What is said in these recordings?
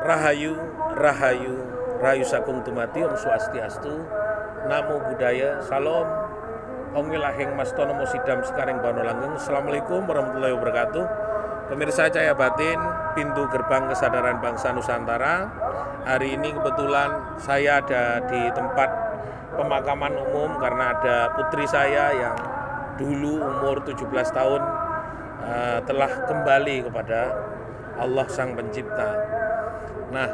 Rahayu, Rahayu, Rahayu Sakung Tumati, Om Swastiastu, Namo Buddhaya, Salam, Om Wilahing Mastono Mosidam Sekarang Bano Langgeng. Assalamualaikum warahmatullahi wabarakatuh. Pemirsa Cahaya Batin, pintu gerbang kesadaran bangsa Nusantara. Hari ini kebetulan saya ada di tempat pemakaman umum karena ada putri saya yang dulu umur 17 tahun telah kembali kepada Allah Sang Pencipta. Nah,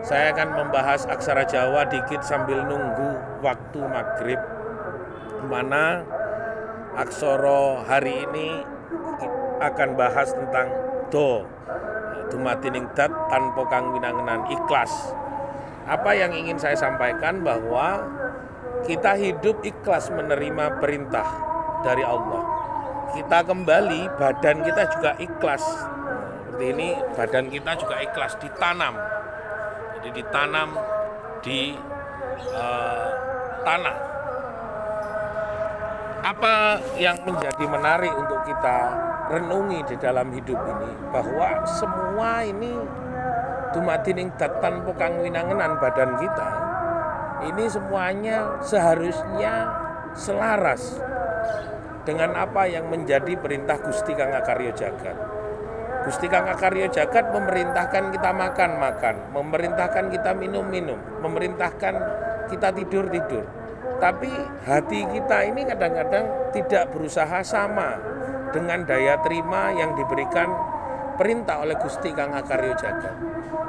saya akan membahas aksara Jawa dikit sambil nunggu waktu maghrib, mana aksara hari ini akan bahas tentang do, dumatining dat tanpa kang winangenan, ikhlas. Apa yang ingin saya sampaikan bahwa kita hidup ikhlas menerima perintah dari Allah. Kita kembali, badan kita juga ikhlas. Seperti ini, badan kita juga ikhlas ditanam. Jadi ditanam di tanah. Apa yang menjadi menarik untuk kita renungi di dalam hidup ini, bahwa semua ini dumadining datan pokang winangenan badan kita, ini semuanya seharusnya selaras dengan apa yang menjadi perintah Gusti Kang Akarya Jagat. Gusti Kang Akarya Jagat memerintahkan kita makan-makan, memerintahkan kita minum-minum, memerintahkan kita tidur-tidur. Tapi hati kita ini kadang-kadang tidak berusaha sama dengan daya terima yang diberikan perintah oleh Gusti Kang Akarya Jagat.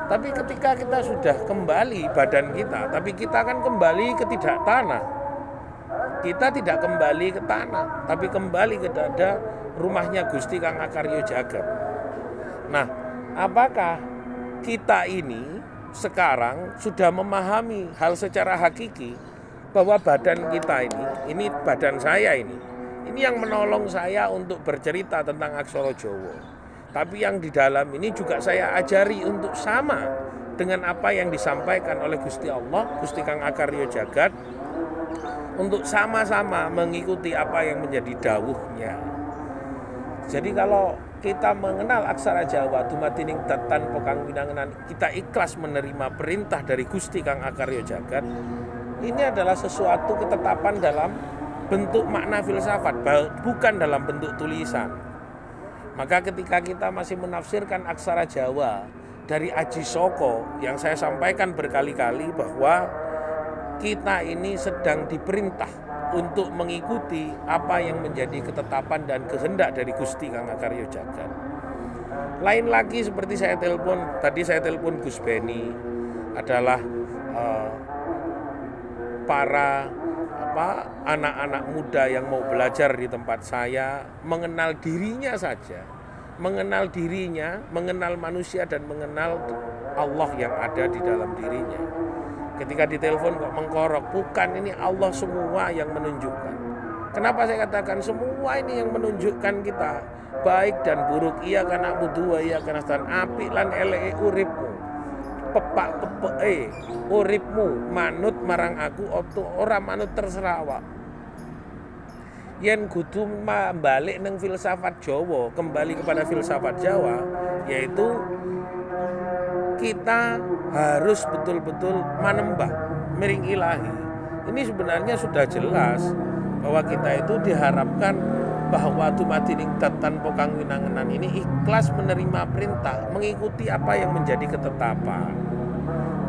Tapi ketika kita sudah kembali badan kita, tapi kita akan kembali ke tidak tanah. Kita tidak kembali ke tanah, tapi kembali ke dada rumahnya Gusti Kang Akarya Jagat. Nah, apakah kita ini sekarang sudah memahami hal secara hakiki bahwa badan kita ini badan saya ini yang menolong saya untuk bercerita tentang aksara Jawa. Tapi yang di dalam ini juga saya ajari untuk sama dengan apa yang disampaikan oleh Gusti Allah, Gusti Kang Akarya Jagat, untuk sama-sama mengikuti apa yang menjadi dawuhnya. Jadi kalau kita mengenal aksara Jawa, dumatining datan pokang winangenan, kita ikhlas menerima perintah dari Gusti Kang Akarya Jagat, ini adalah sesuatu ketetapan dalam bentuk makna filsafat, bukan dalam bentuk tulisan. Maka ketika kita masih menafsirkan aksara Jawa dari Aji Soko, yang saya sampaikan berkali-kali bahwa kita ini sedang diperintah untuk mengikuti apa yang menjadi ketetapan dan kehendak dari Gusti Kang Akarya Jagat. Lain lagi seperti tadi saya telepon Gus Beni, adalah para anak-anak muda yang mau belajar di tempat saya, mengenal dirinya saja, mengenal manusia dan mengenal Allah yang ada di dalam dirinya. Ketika ditelepon kok mengkorok, bukan, ini Allah semua yang menunjukkan. Kenapa saya katakan semua ini yang menunjukkan kita baik dan buruk, iya kana budu iya kana stan, apik lan eleke uripmu, pepak pepeke uripmu, manut marang aku atau ora manut terserah awak. Yen kudu balik nang filsafat Jawa, kembali kepada filsafat Jawa, yaitu kita harus betul-betul manembah miring ilahi. Ini sebenarnya sudah jelas bahwa kita itu diharapkan bahwa dumadining datan pokang winangenan ini ikhlas menerima perintah, mengikuti apa yang menjadi ketetapan,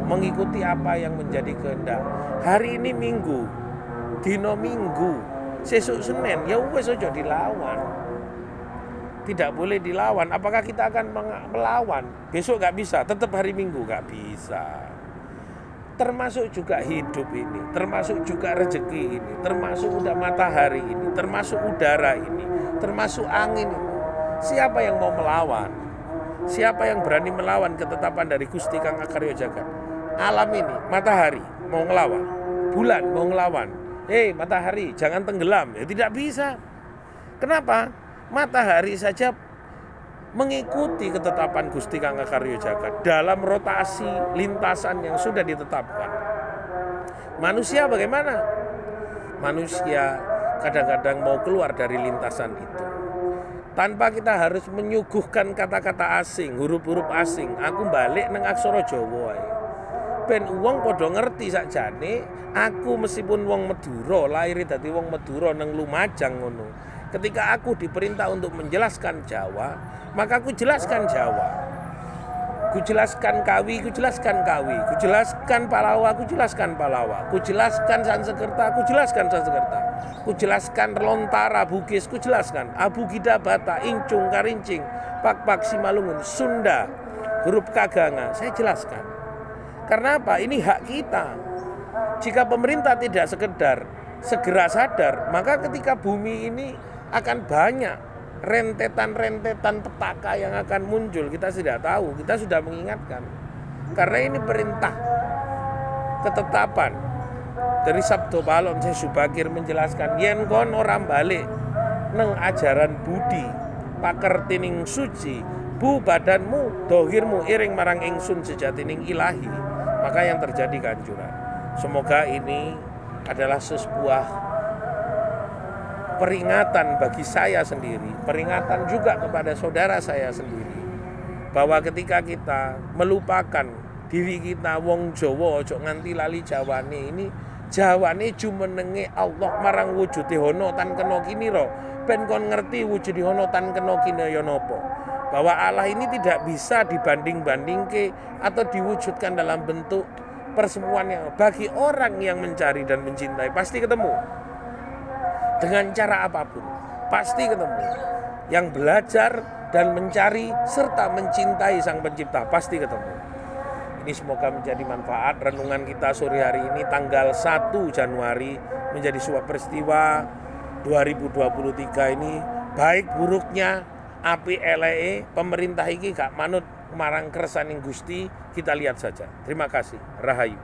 mengikuti apa yang menjadi kehendak. Hari ini Minggu, dino Minggu, sesuk Senin, ya wis aja dilawan. Tidak boleh dilawan. Apakah kita akan melawan? Besok gak bisa, tetap hari Minggu gak bisa. Termasuk juga hidup ini, termasuk juga rezeki ini, termasuk udah matahari ini, termasuk udara ini, termasuk angin ini. Siapa yang mau melawan? Siapa yang berani melawan ketetapan dari Gusti Kang Akarya Jagat? Alam ini, matahari mau ngelawan, bulan mau ngelawan. Hei matahari, jangan tenggelam. Ya tidak bisa. Kenapa? Matahari saja mengikuti ketetapan Gusti Kang Akarya Jagat dalam rotasi lintasan yang sudah ditetapkan. Manusia bagaimana? Manusia kadang-kadang mau keluar dari lintasan itu. tanpa kita harus menyuguhkan kata-kata asing, huruf-huruf asing. Aku balik nang aksara Jawa ae. Ben wong padha ngerti sakjane aku meskipun wong Madura, lahir dadi wong Madura nang Lumajang ngono. Ketika aku diperintah untuk menjelaskan Jawa, maka aku jelaskan Jawa. Ku jelaskan Kawi, ku jelaskan Kawi. Ku jelaskan Palawa, ku jelaskan Palawa. Ku jelaskan Sansekerta, ku jelaskan Sansekerta. Ku jelaskan Lontara, Bugis, ku jelaskan Abugida, Bata, Incung, Karincing, Pak-Pak, Simalungun, Sunda, huruf Kaganga. Saya jelaskan. Karena apa? Ini hak kita. Jika pemerintah tidak sekedar segera sadar, maka ketika bumi ini akan banyak rentetan-rentetan petaka yang akan muncul. Kita tidak tahu, kita sudah mengingatkan. Karena ini perintah ketetapan dari Sabto Palon. Saya Subakir menjelaskan, yen kon orang balik neng ajaran budi pakertining suci, bu badanmu dohirmu iring marang ingsun sejatining ilahi, maka yang terjadi kehancuran. Semoga ini adalah sebuah peringatan bagi saya sendiri, peringatan juga kepada saudara saya sendiri, bahwa ketika kita melupakan diri kita wong Jawa, ojo nganti lali Jawane ini. Jawane jumenenge Allah marang wujude hono tan kena kini ro. Ben kon ngerti wujude hono tan kena kini ya napa. Bahwa Allah ini tidak bisa dibanding-bandingke atau diwujudkan dalam bentuk persemuan yang bagi orang yang mencari dan mencintai pasti ketemu. Dengan cara apapun, pasti ketemu. Yang belajar dan mencari serta mencintai Sang Pencipta, pasti ketemu. Ini semoga menjadi manfaat renungan kita sore hari ini tanggal 1 Januari menjadi sebuah peristiwa 2023 ini. Baik buruknya, api eleke, pemerintah iki gak manut marang kersaning Gusti, kita lihat saja. Terima kasih. Rahayu.